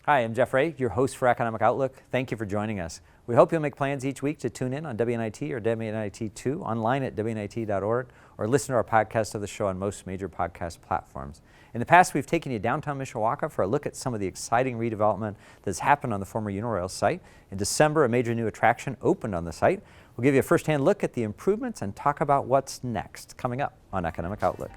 Hi, I'm Jeff Ray, your host for Economic Outlook. Thank you for joining us. We hope you'll make plans each week to tune in on WNIT or WNIT2 online at WNIT.org or listen to our podcast of the show on most major podcast platforms. In the past, we've taken you downtown Mishawaka for a look at some of the exciting redevelopment that's happened on the former Uniroyal site. In December, a major new attraction opened on the site. We'll give you a first-hand look at the improvements and talk about what's next coming up on Economic Outlook.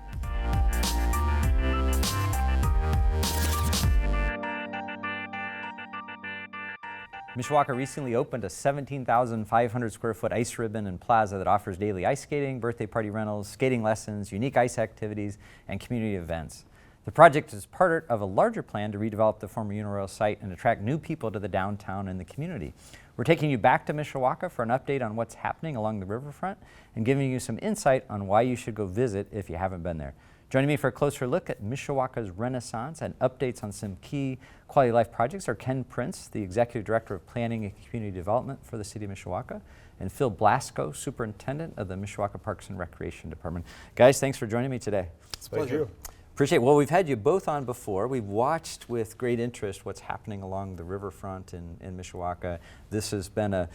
Mishawaka recently opened a 17,500 square foot ice ribbon and plaza that offers daily ice skating, birthday party rentals, skating lessons, unique ice activities, and community events. The project is part of a larger plan to redevelop the former Uniroyal site and attract new people to the downtown and the community. We're taking you back to Mishawaka for an update on what's happening along the riverfront and giving you some insight on why you should go visit if you haven't been there. Joining me for a closer look at Mishawaka's Renaissance and updates on some key quality of life projects are Ken Prince, the Executive Director of Planning and Community Development for the City of Mishawaka, and Phil Blasco, Superintendent of the Mishawaka Parks and Recreation Department. Guys, thanks for joining me today. It's a pleasure. Appreciate it. Well, we've had you both on before. We've watched with great interest what's happening along the riverfront in Mishawaka. This has been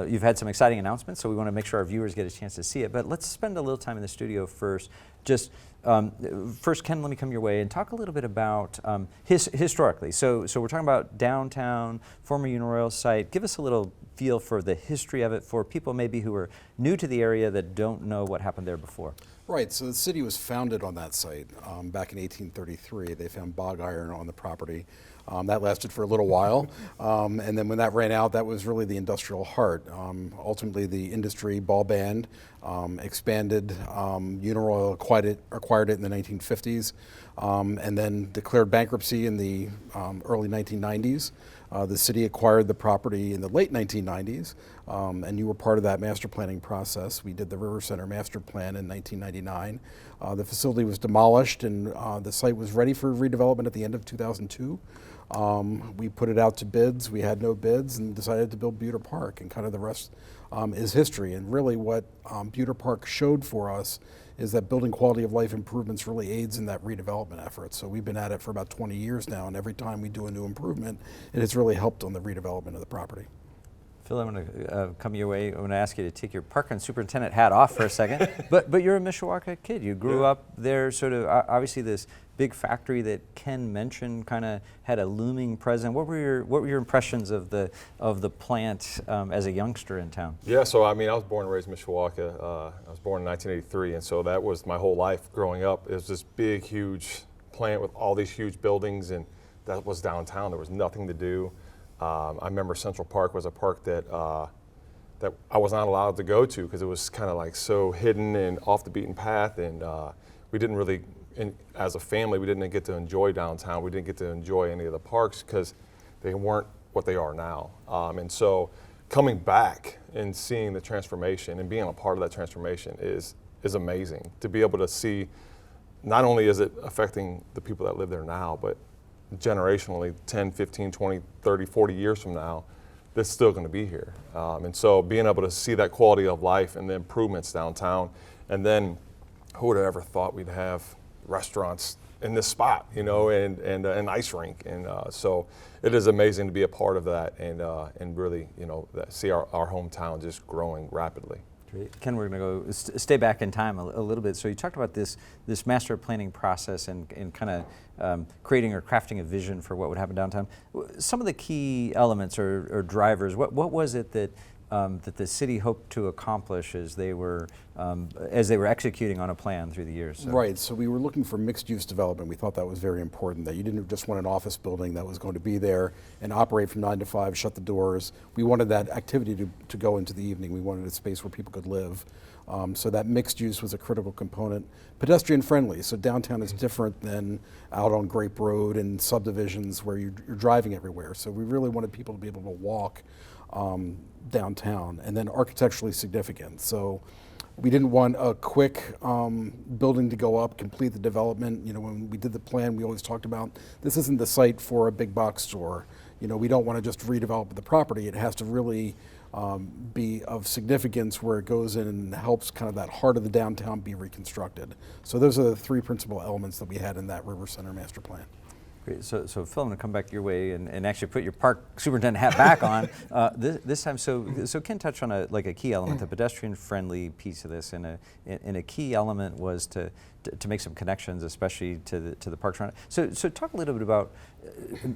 you've had some exciting announcements, so we want to make sure our viewers get a chance to see it. But let's spend a little time in the studio first. Just first, Ken, let me come your way and talk a little bit about historically. So we're talking about downtown, former Uniroyal site. Give us a little feel for the history of it for people maybe who are new to the area that don't know what happened there before. Right, so the city was founded on that site back in 1833. They found bog iron on the property. That lasted for a little while, and then when that ran out, that was really the industrial heart. Ultimately, the industry ball band expanded. Uniroyal acquired it in the 1950s, and then declared bankruptcy in the early 1990s. The city acquired the property in the late 1990s, and you were part of that master planning process. We did the River Center master plan in 1999. The facility was demolished, and the site was ready for redevelopment at the end of 2002. We put it out to bids. We had no bids and decided to build Buter Park, and kind of the rest is history. And really what Buter Park showed for us is that building quality of life improvements really aids in that redevelopment effort. So we've been at it for about 20 years now, and every time we do a new improvement, it has really helped on the redevelopment of the property. Phil, I'm going to come your way. I'm going to ask you to take your park and superintendent hat off for a second. But you're a Mishawaka kid. You grew up there, sort of obviously this big factory that Ken mentioned kind of had a looming presence. What were your impressions of the plant as a youngster in town? Yeah, so I mean, I was born and raised in Mishawaka. I was born in 1983, and so that was my whole life growing up. It was this big, huge plant with all these huge buildings, and that was downtown. There was nothing to do. I remember Central Park was a park that that I was not allowed to go to because it was kind of like so hidden and off the beaten path, and we didn't really, as a family, we didn't get to enjoy downtown. We didn't get to enjoy any of the parks because they weren't what they are now. And so coming back and seeing the transformation and being a part of that transformation is amazing. To be able to see, not only is it affecting the people that live there now, but generationally 10, 15, 20, 30, 40 years from now, that's still going to be here. And so being able to see that quality of life and the improvements downtown, and then who would have ever thought we'd have restaurants in this spot, you know, and an ice rink. And so it is amazing to be a part of that and really, you know, see our hometown just growing rapidly. Great. Ken, we're going to go stay back in time a little bit. So you talked about this master planning process and kind of creating or crafting a vision for what would happen downtown. Some of the key elements or drivers, what was it that the city hoped to accomplish as they were executing on a plan through the years? So. Right, so we were looking for mixed-use development. We thought that was very important, that you didn't just want an office building that was going to be there and operate from 9 to 5, shut the doors. We wanted that activity to go into the evening. We wanted a space where people could live. So that mixed use was a critical component. Pedestrian friendly, so downtown is different than out on Grape Road and subdivisions where you're driving everywhere. So we really wanted people to be able to walk downtown, and then architecturally significant. So we didn't want a quick building to go up, complete the development. You know, when we did the plan, we always talked about this isn't the site for a big box store. You know, we don't want to just redevelop the property. It has to really be of significance where it goes in and helps kind of that heart of the downtown be reconstructed. So those are the three principal elements that we had in that River Center master plan. Great. So Phil, I'm going to come back your way and actually put your park superintendent hat back on this time. So Ken touched on a key element, the pedestrian-friendly piece of this, and a key element was to make some connections, especially to the parks around it. So talk a little bit about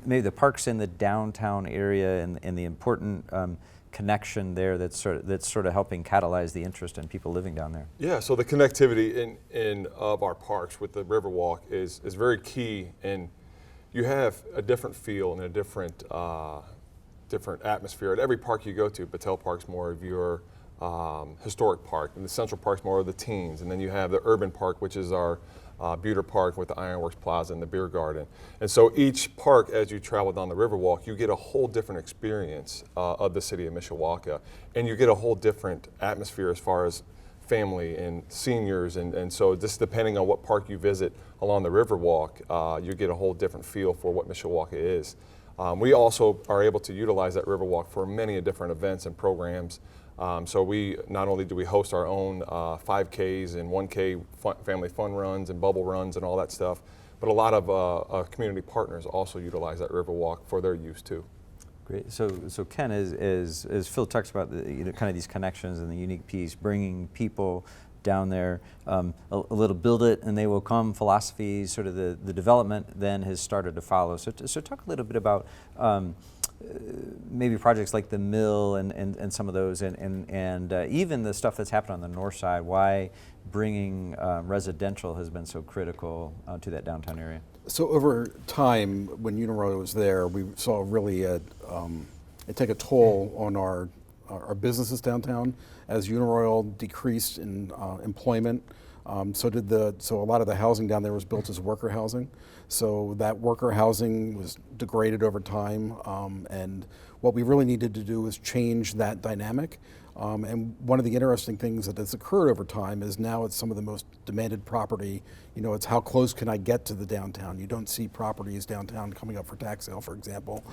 maybe the parks in the downtown area and the important connection there that's sort of helping catalyze the interest in people living down there. Yeah, so the connectivity in of our parks with the Riverwalk is very key, and you have a different feel and a different atmosphere at every park you go to. Battelle Park's more of your historic park, and the Central Park's more of the teens, and then you have the Urban Park, which is our Buter Park with the Ironworks Plaza and the beer garden. And so each park, as you travel down the Riverwalk, you get a whole different experience of the city of Mishawaka, and you get a whole different atmosphere as far as family and seniors, and so just depending on what park you visit along the Riverwalk, you get a whole different feel for what Mishawaka is. We also are able to utilize that Riverwalk for many different events and programs. So we not only do we host our own 5Ks and 1K family fun runs and bubble runs and all that stuff, but a lot of community partners also utilize that Riverwalk for their use too. Great. So Ken, as Phil talks about, kind of these connections and the unique piece, bringing people down there, a little build it and they will come philosophy, sort of the development then has started to follow. So talk a little bit about maybe projects like the mill and some of those, and even the stuff that's happened on the north side, why bringing residential has been so critical to that downtown area. So over time, when Uniroyal was there, we saw really it take a toll on our businesses downtown as Uniroyal decreased in employment. So a lot of the housing down there was built as worker housing. So that worker housing was degraded over time, and what we really needed to do was change that dynamic. And one of the interesting things that has occurred over time is now it's some of the most demanded property. It's how close can I get to the downtown? You don't see properties downtown coming up for tax sale, for example,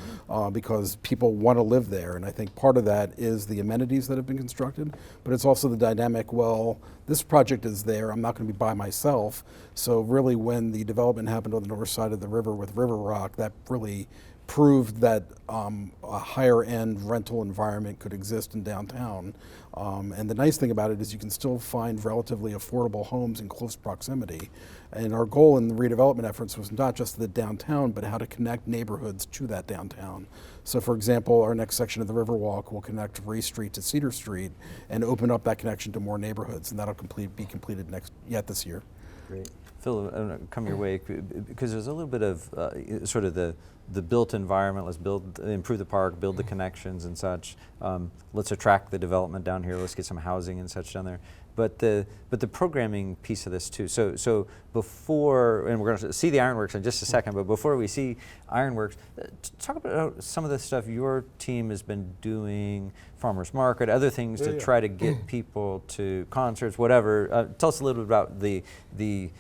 because people want to live there. And I think part of that is the amenities that have been constructed, but it's also the dynamic, well, this project is there, I'm not going to be by myself. So really when the development happened on the north side of the river with River Rock, that really proved that a higher end rental environment could exist in downtown. And the nice thing about it is you can still find relatively affordable homes in close proximity. And our goal in the redevelopment efforts was not just the downtown, but how to connect neighborhoods to that downtown. So for example, our next section of the Riverwalk will connect Ray Street to Cedar Street and open up that connection to more neighborhoods, and that'll be completed this year. Great. Phil, I'm going to come your way because there's a little bit of sort of the built environment. Let's improve the park, build the connections and such. Let's attract the development down here. Let's get some housing and such down there. But the programming piece of this too. So before, and we're going to see the Ironworks in just a second, but before we see Ironworks, talk about some of the stuff your team has been doing, farmers market, other things to try to get people to concerts, whatever. Tell us a little bit about the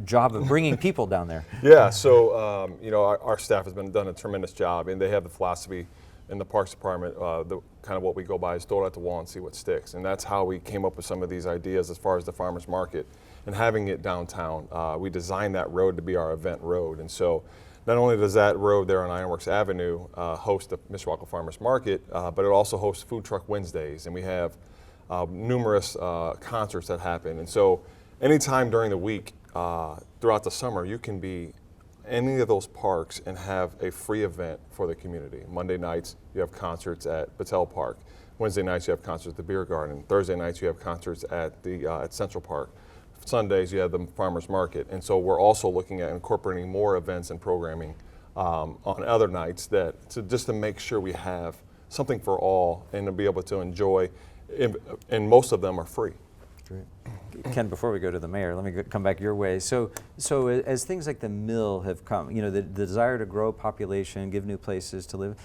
job of bringing people down there. Yeah, so our staff has done a tremendous job, and they have the philosophy in the Parks Department, the kind of what we go by is throw it at the wall and see what sticks. And that's how we came up with some of these ideas as far as the farmers market and having it downtown. We designed that road to be our event road. And so not only does that road there on Ironworks Avenue host the Mishawaka Farmers Market, but it also hosts Food Truck Wednesdays. And we have numerous concerts that happen. And so anytime during the week, throughout the summer, you can be any of those parks and have a free event for the community. Monday nights, you have concerts at Battelle Park. Wednesday nights, you have concerts at the Beer Garden. Thursday nights, you have concerts at Central Park. Sundays, you have the farmers market. And so we're also looking at incorporating more events and programming on other nights just to make sure we have something for all and to be able to enjoy, and most of them are free. Great. Ken, before we go to the mayor, let me come back your way. So as things like the mill have come, the desire to grow population, give new places to live,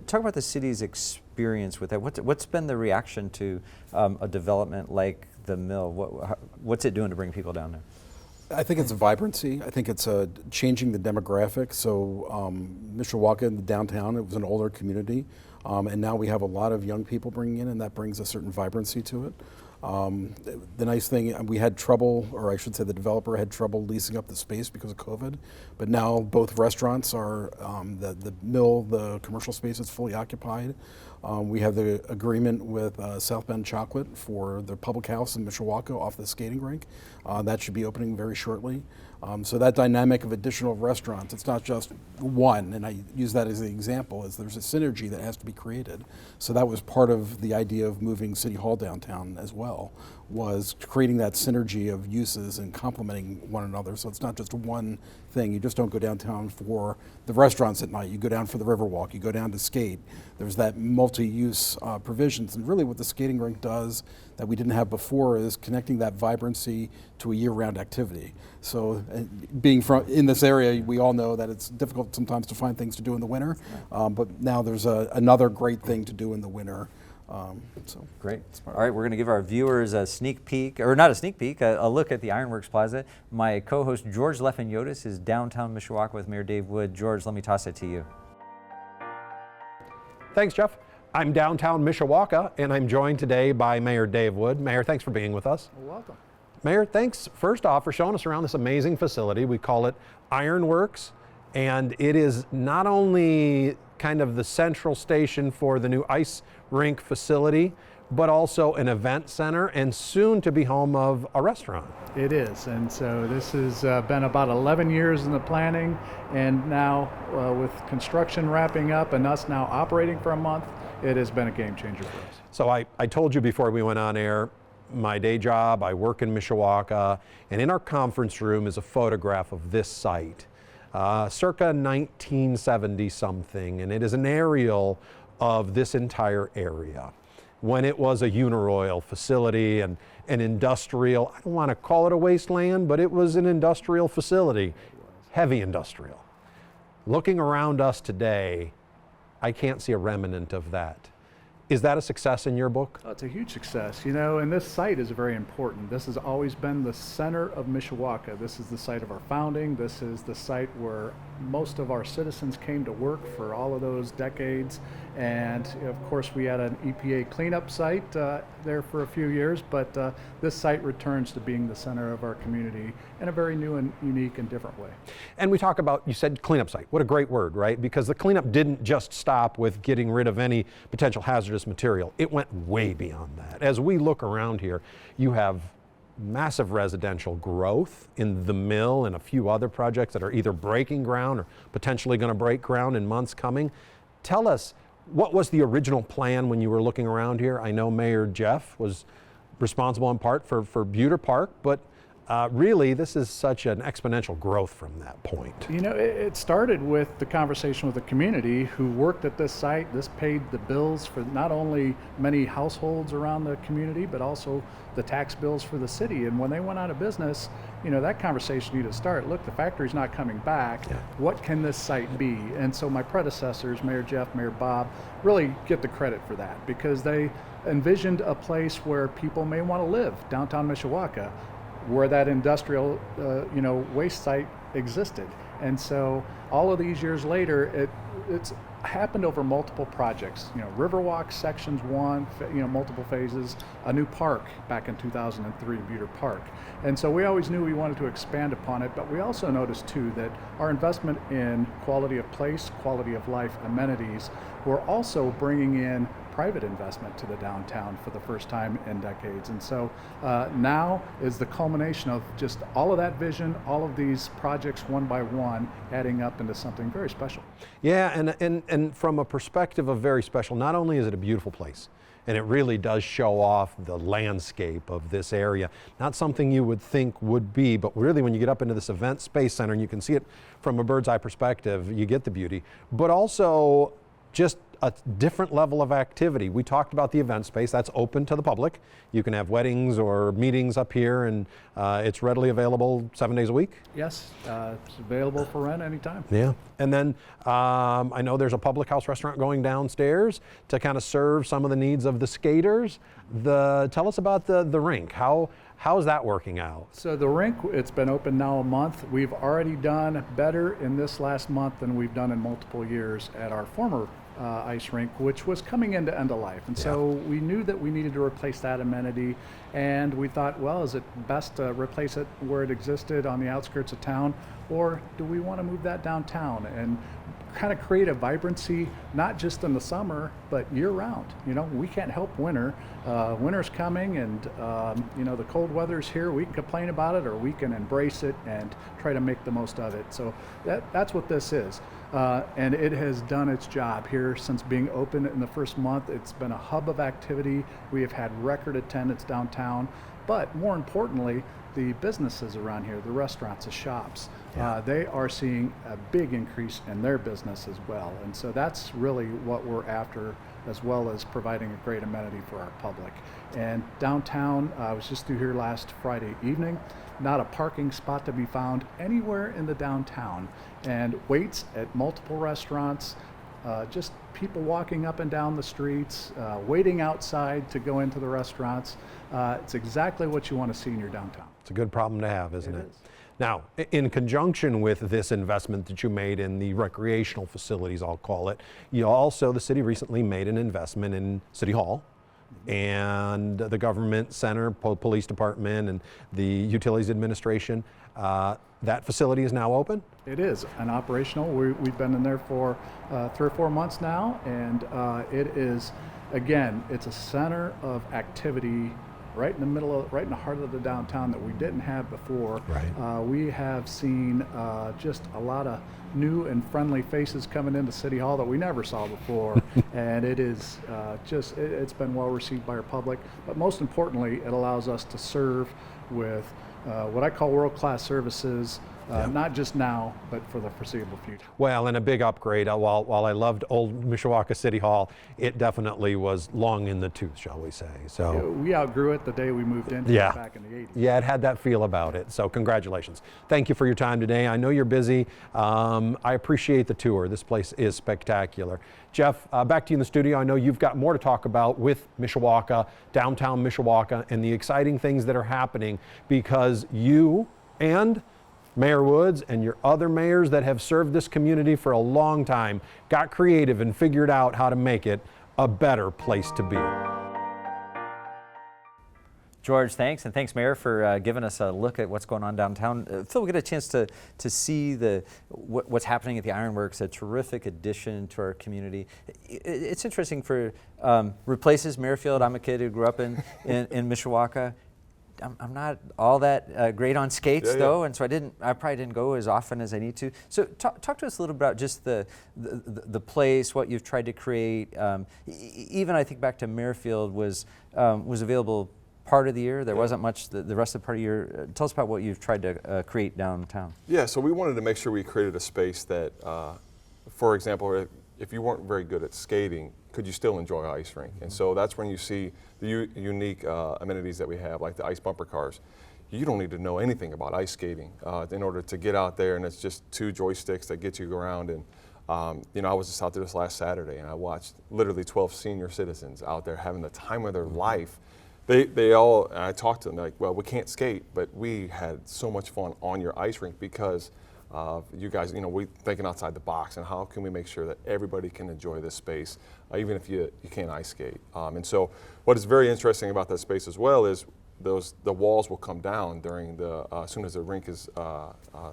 talk about the city's experience with that. What's been the reaction to a development like the mill? What's it doing to bring people down there? I think it's a vibrancy. I think it's changing the demographic. So Mishawaka in the downtown, it was an older community, and now we have a lot of young people bringing in, and that brings a certain vibrancy to it. The nice thing, we had trouble, or I should say the developer had trouble leasing up the space because of COVID, but now both restaurants are, the mill, the commercial space is fully occupied. We have the agreement with South Bend Chocolate for the public house in Mishawaka off the skating rink. That should be opening very shortly. So that dynamic of additional restaurants, it's not just one, and I use that as an example, is there's a synergy that has to be created. So that was part of the idea of moving City Hall downtown as well, was creating that synergy of uses and complementing one another. So it's not just one thing. You just don't go downtown for the restaurants at night. You go down for the Riverwalk. You go down to skate. There's that multi-use provisions. And really what the skating rink does that we didn't have before is connecting that vibrancy to a year-round activity. So being from in this area, we all know that it's difficult sometimes to find things to do in the winter, but now there's another great thing to do in the winter. So Great. All right, we're going to give our viewers a sneak peek, or not a sneak peek, a look at the Ironworks Plaza. My co-host George Lefeniotis is downtown Mishawaka with Mayor Dave Wood. George, let me toss it to you. Thanks, Jeff. I'm downtown Mishawaka, and I'm joined today by Mayor Dave Wood. Mayor, thanks for being with us. You're welcome. Mayor, thanks first off for showing us around this amazing facility. We call it Ironworks, and it is not only kind of the central station for the new ice rink facility, but also an event center and soon to be home of a restaurant. It is, and so this has been about 11 years in the planning, and now with construction wrapping up and us now operating for a month, it has been a game changer for us. So I told you before we went on air, my day job, I work in Mishawaka, and in our conference room is a photograph of this site, circa 1970 something, and it is an aerial of this entire area when it was a Uniroyal facility and an industrial, I don't want to call it a wasteland, but it was an industrial facility, heavy industrial. Looking around us today, I can't see a remnant of that. Is that a success in your book? Oh, it's a huge success, you know, and this site is very important. This has always been the center of Mishawaka. This is the site of our founding. This is the site where most of our citizens came to work for all of those decades. And of course, we had an EPA cleanup site there for a few years, but this site returns to being the center of our community in a very new and unique and different way. And we talk about, you said cleanup site. What a great word, right? Because the cleanup didn't just stop with getting rid of any potential hazardous material. It went way beyond that. As we look around here, you have massive residential growth in the mill and a few other projects that are either breaking ground or potentially going to break ground in months coming. Tell us, what was the original plan when you were looking around here? I know Mayor Jeff was responsible in part for Buter Park, but really this is such an exponential growth from that point. You know, it started with the conversation with the community who worked at this site. This paid the bills for not only many households around the community, but also the tax bills for the city. And when they went out of business, you know, that conversation needed to start. Look, the factory's not coming back. Yeah. What can this site be? And so my predecessors, Mayor Jeff, Mayor Bob, really get the credit for that because they envisioned a place where people may want to live, downtown Mishawaka, where that industrial, waste site existed. And so all of these years later, it's happened over multiple projects. You know, Riverwalk Sections 1, multiple phases, a new park back in 2003, Buter Park. And so we always knew we wanted to expand upon it, but we also noticed too that our investment in quality of place, quality of life amenities, we're also bringing in private investment to the downtown for the first time in decades. And so now is the culmination of just all of that vision, all of these projects one by one, adding up into something very special. Yeah, and from a perspective of very special, not only is it a beautiful place, and it really does show off the landscape of this area, not something you would think would be, but really when you get up into this event space center and you can see it from a bird's eye perspective, you get the beauty, but also just a different level of activity. We talked about the event space. That's open to the public. You can have weddings or meetings up here, and it's readily available 7 days a week? Yes, it's available for rent anytime. Yeah. And then I know there's a public house restaurant going downstairs to kind of serve some of the needs of the skaters. Tell us about the rink. How's that working out? So the rink, it's been open now a month. We've already done better in this last month than we've done in multiple years at our former ice rink, which was coming into end of life. And so we knew that we needed to replace that amenity. And we thought, well, is it best to replace it where it existed on the outskirts of town? Or do we want to move that downtown and kind of create a vibrancy, not just in the summer, but year round? You know, we can't help winter. Winter's coming, and you know, the cold weather's here. We can complain about it, or we can embrace it and try to make the most of it. So that's what this is. And it has done its job here since being open in the first month. It's been a hub of activity. We have had record attendance downtown, but more importantly, the businesses around here, the restaurants, the shops, they are seeing a big increase in their business as well. And so that's really what we're after, as well as providing a great amenity for our public. And downtown, I was just through here last Friday evening, not a parking spot to be found anywhere in the downtown, and waits at multiple restaurants, just people walking up and down the streets, waiting outside to go into the restaurants. It's exactly what you want to see in your downtown. It's a good problem to have, isn't it? It is. Now, in conjunction with this investment that you made in the recreational facilities, I'll call it, you also, the city recently made an investment in City Hall and the government center, police department, and the utilities administration. That facility is now open? It is and operational. We've been in there for 3 or 4 months now, and it is, again, it's a center of activity right in the middle of, right in the heart of the downtown that we didn't have before. Right. We have seen just a lot of new and friendly faces coming into City Hall that we never saw before, and it is it's been well received by our public. But most importantly, it allows us to serve with what I call world-class services, not just now, but for the foreseeable future. Well, and a big upgrade. While I loved old Mishawaka City Hall, it definitely was long in the tooth, shall we say. So We outgrew it the day we moved into it back in the 80s. yeah, it had that feel about it. So congratulations. Thank you for your time today. I know you're busy. I appreciate the tour. This place is spectacular. Jeff, back to you in the studio. I know you've got more to talk about with Mishawaka, downtown Mishawaka, and the exciting things that are happening, because you and Mayor Woods and your other mayors that have served this community for a long time got creative and figured out how to make it a better place to be. George, thanks, and thanks, Mayor, for giving us a look at what's going on downtown. Phil, we get a chance to see what's happening at the Ironworks, a terrific addition to our community. It's interesting for replaces Merrifield. I'm a kid who grew up in Mishawaka. I'm not all that great on skates, though, and so I probably didn't go as often as I need to. So talk to us a little about just the place, what you've tried to create. Even I think back to Merrifield was available part of the year. There wasn't much the rest of the part of the year. Tell us about what you've tried to create downtown. Yeah, so we wanted to make sure we created a space that, for example, if you weren't very good at skating, could you still enjoy an ice rink? And so that's when you see the unique amenities that we have, like the ice bumper cars. You don't need to know anything about ice skating in order to get out there, and it's just 2 joysticks that get you around. And you know, I was just out there this last Saturday, and I watched literally 12 senior citizens out there having the time of their life. They all, and I talked to them, like, well, we can't skate, but we had so much fun on your ice rink because you guys, you know, we thinking outside the box, and how can we make sure that everybody can enjoy this space, even if you can't ice skate. And so what is very interesting about that space as well is the walls will come down during as soon as the rink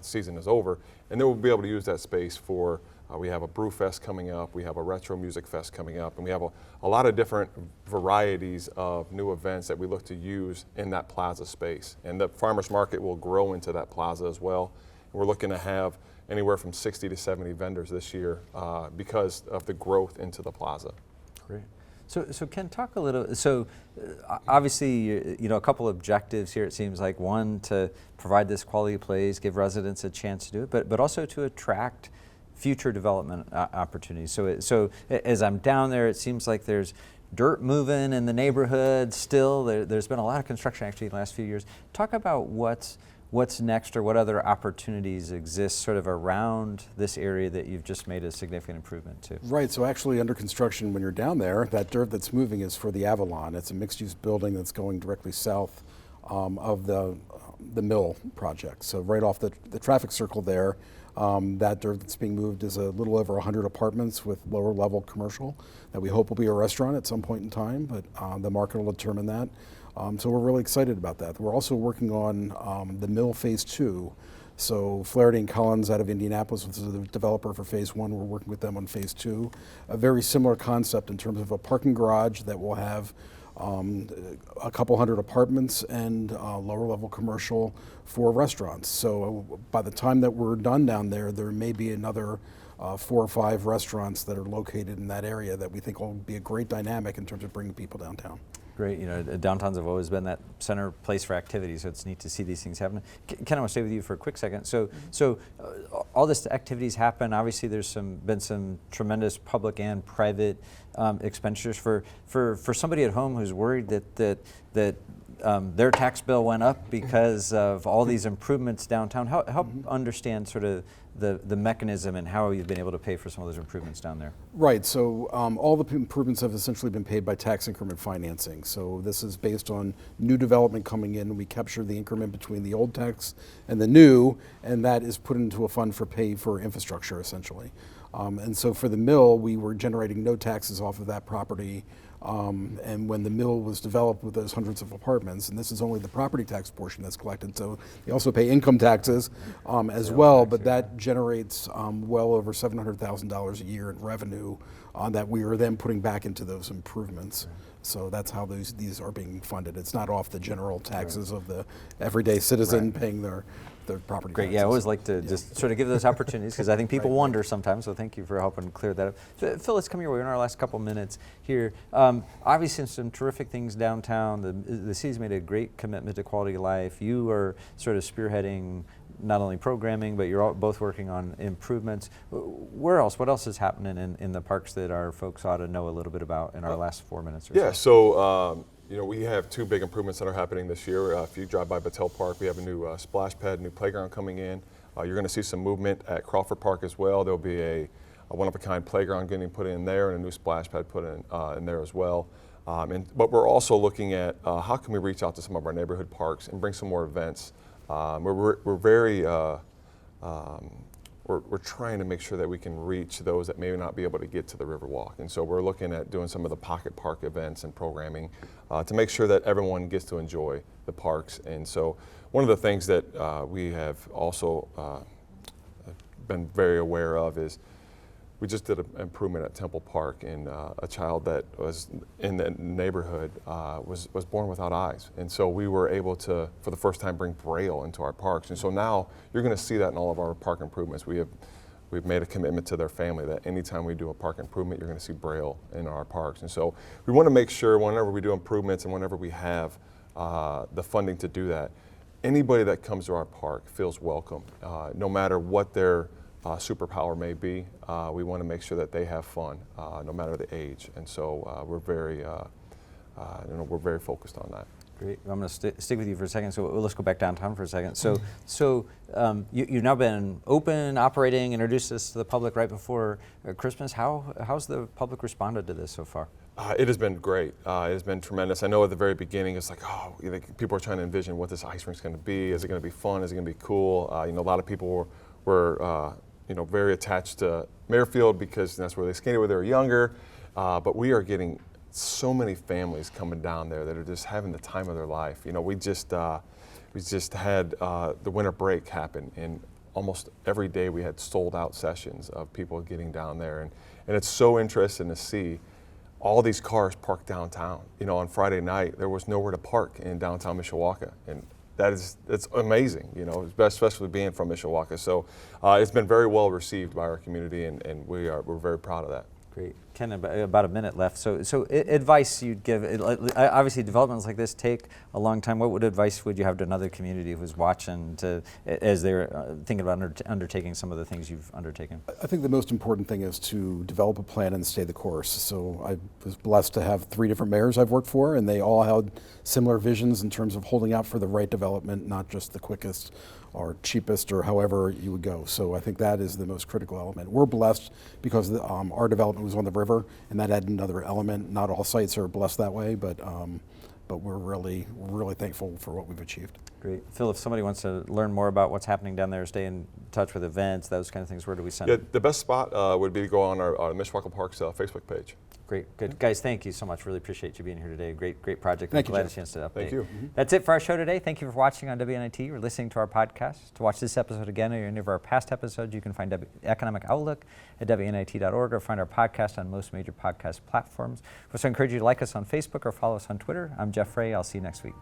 season is over, and then we'll be able to use that space for, we have a brew fest coming up, we have a retro music fest coming up, and we have a lot of different varieties of new events that we look to use in that plaza space. And the farmers market will grow into that plaza as well. We're looking to have anywhere from 60 to 70 vendors this year because of the growth into the plaza. Great. So Ken, talk a little. So obviously, you know, a couple objectives here. It seems like one, to provide this quality place, give residents a chance to do it, but also to attract future development opportunities. So as I'm down there, it seems like there's dirt moving in the neighborhood still. There's been a lot of construction actually in the last few years. Talk about what's next, or what other opportunities exist sort of around this area that you've just made a significant improvement to. Right, so actually under construction when you're down there, that dirt that's moving is for the Avalon. It's a mixed-use building that's going directly south of the mill project. So right off the traffic circle there, That dirt that's being moved is a little over 100 apartments with lower level commercial that we hope will be a restaurant at some point in time, but the market will determine that. So we're really excited about that. We're also working on the Mill Phase 2. So Flaherty and Collins out of Indianapolis was the developer for Phase 1. We're working with them on Phase 2. A very similar concept in terms of a parking garage that will have a couple hundred apartments and lower level commercial for restaurants. So by the time that we're done down there, there may be another 4 or 5 restaurants that are located in that area that we think will be a great dynamic in terms of bringing people downtown. Great. Downtowns have always been that center place for activity, so it's neat to see these things happen. Ken, I want to stay with you for a quick second. So all this activities happen. Obviously, there's been some tremendous public and private expenditures for somebody at home who's worried that their tax bill went up because of all these improvements downtown. Help understand sort of the mechanism and how you've been able to pay for some of those improvements down there. Right, so all the improvements have essentially been paid by tax increment financing. So this is based on new development coming in. We capture the increment between the old tax and the new, and that is put into a fund for pay for infrastructure essentially. And so for the mill, we were generating no taxes off of that property. And when the mill was developed with those hundreds of apartments, and this is only the property tax portion that's collected, so they also pay income taxes as well, but that generates well over $700,000 a year in revenue that we are then putting back into those improvements. So that's how these are being funded. It's not off the general taxes of the everyday citizen paying their property Great. taxes. Yeah, I always like to just sort of give those opportunities because I think people wonder sometimes. So thank you for helping clear that up. So, Phil, let's come your way in our last couple minutes here. Obviously, some terrific things downtown. The city's made a great commitment to quality of life. You are sort of spearheading not only programming, but you're both working on improvements. Where else? What else is happening in the parks that our folks ought to know a little bit about in our last 4 minutes or so? Yeah, so we have 2 big improvements that are happening this year. If you drive by Battelle Park, we have a new splash pad, new playground coming in. You're going to see some movement at Crawford Park as well. There'll be a one-of-a-kind playground getting put in there and a new splash pad put in there as well. But we're also looking at how can we reach out to some of our neighborhood parks and bring some more events. We're very we're trying to make sure that we can reach those that may not be able to get to the Riverwalk. And so we're looking at doing some of the pocket park events and programming to make sure that everyone gets to enjoy the parks. And so one of the things that we have also been very aware of is we just did an improvement at Temple Park, and a child that was in the neighborhood was born without eyes. And so we were able to, for the first time, bring Braille into our parks. And so now you're going to see that in all of our park improvements. We've made a commitment to their family that anytime we do a park improvement, you're going to see Braille in our parks. And so we want to make sure whenever we do improvements and whenever we have the funding to do that, anybody that comes to our park feels welcome, no matter what their superpower may be. We want to make sure that they have fun, no matter the age, and so we're very focused on that. Great. I'm going to stick with you for a second. So let's go back downtown for a second. So you've now been open, operating, introduced this to the public right before Christmas. How's the public responded to this so far? It has been great. It has been tremendous. I know at the very beginning it's like, people are trying to envision what this ice rink is going to be. Is it going to be fun? Is it going to be cool? A lot of people were very attached to Merrifield because that's where they skated when they were younger. But we are getting so many families coming down there that are just having the time of their life. We just had the winter break happen, and almost every day we had sold out sessions of people getting down there, and it's so interesting to see all these cars parked downtown. On Friday night there was nowhere to park in downtown Mishawaka, and it's amazing, especially being from Mishawaka. So it's been very well received by our community, and we're very proud of that. Great. Ken, about a minute left. So advice you'd give, obviously developments like this take a long time. What advice would you have to another community who's watching as they're thinking about undertaking some of the things you've undertaken? I think the most important thing is to develop a plan and stay the course. So I was blessed to have 3 different mayors I've worked for, and they all had similar visions in terms of holding out for the right development, not just the quickest or cheapest or however you would go. So I think that is the most critical element. We're blessed because our development was on the river, and that had another element. Not all sites are blessed that way, but but we're really thankful for what we've achieved. Great. Phil, if somebody wants to learn more about what's happening down there, stay in touch with events, those kind of things, where do we send Yeah, them? the best spot would be to go on our Mishawaka Parks Facebook page. Great, good. Guys, thank you so much. Really appreciate you being here today. Great project. Thank you, Glad Jeff. a chance to update. Thank you. That's it for our show today. Thank you for watching on WNIT or listening to our podcast. To watch this episode again or any of our past episodes, you can find Economic Outlook at WNIT.org or find our podcast on most major podcast platforms. We also encourage you to like us on Facebook or follow us on Twitter. I'm Jeff Ray. I'll see you next week.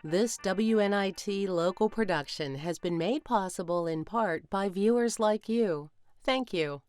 This WNIT local production has been made possible in part by viewers like you. Thank you.